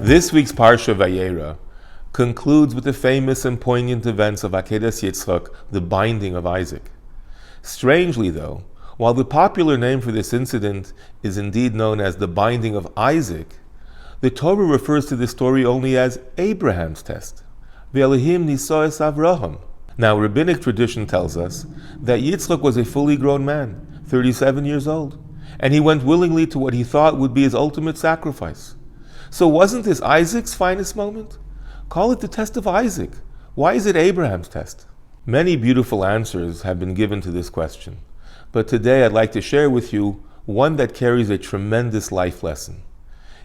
This week's Parsha Vayeira concludes with the famous and poignant events of Akedas Yitzchak, the binding of Isaac. Strangely though, while the popular name for this incident is indeed known as the binding of Isaac, the Torah refers to this story only as Abraham's test. Ve'Elohim nisoes Avraham. Now, rabbinic tradition tells us that Yitzchak was a fully grown man, 37 years old, and he went willingly to what he thought would be his ultimate sacrifice. So wasn't this Isaac's finest moment? Call it the test of Isaac. Why is it Abraham's test? Many beautiful answers have been given to this question, but today I'd like to share with you one that carries a tremendous life lesson.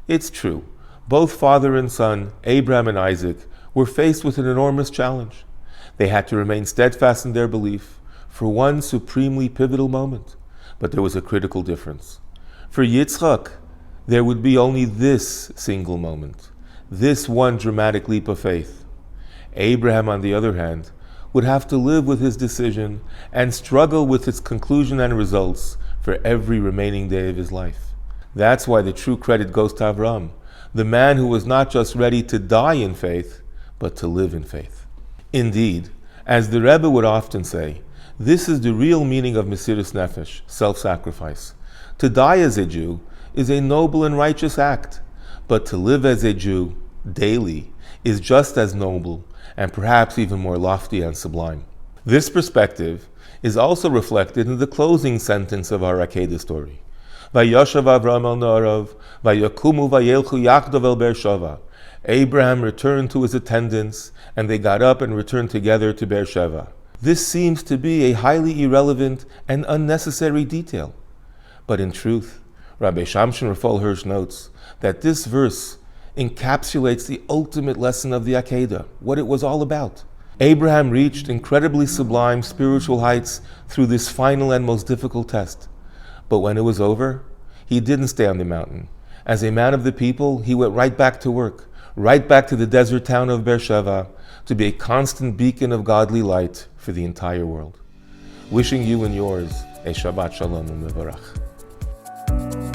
It's true, both father and son, Abraham and Isaac, were faced with an enormous challenge. They had to remain steadfast in their belief for one supremely pivotal moment. But there was a critical difference. For Yitzchak, there would be only this single moment, this one dramatic leap of faith. Abraham, on the other hand, would have to live with his decision and struggle with its conclusion and results for every remaining day of his life. That's why the true credit goes to Avram, the man who was not just ready to die in faith, but to live in faith. Indeed, as the Rebbe would often say, this is the real meaning of Mesiras Nefesh, self-sacrifice. To die as a Jew is a noble and righteous act, but to live as a Jew daily is just as noble and perhaps even more lofty and sublime. This perspective is also reflected in the closing sentence of our Akedah story. Vayoshav Avram el Noarav, Vayakumu Vayelchu Yachdav el Beersheva. Abraham returned to his attendants, and they got up and returned together to Beersheva. This seems to be a highly irrelevant and unnecessary detail. But in truth, Rabbi Shamshon Raphael Hirsch notes that this verse encapsulates the ultimate lesson of the Akedah, what it was all about. Abraham reached incredibly sublime spiritual heights through this final and most difficult test. But when it was over, he didn't stay on the mountain. As a man of the people, he went right back to work, right back to the desert town of Beersheva, to be a constant beacon of godly light for the entire world. Wishing you and yours a Shabbat Shalom u'Mevarach.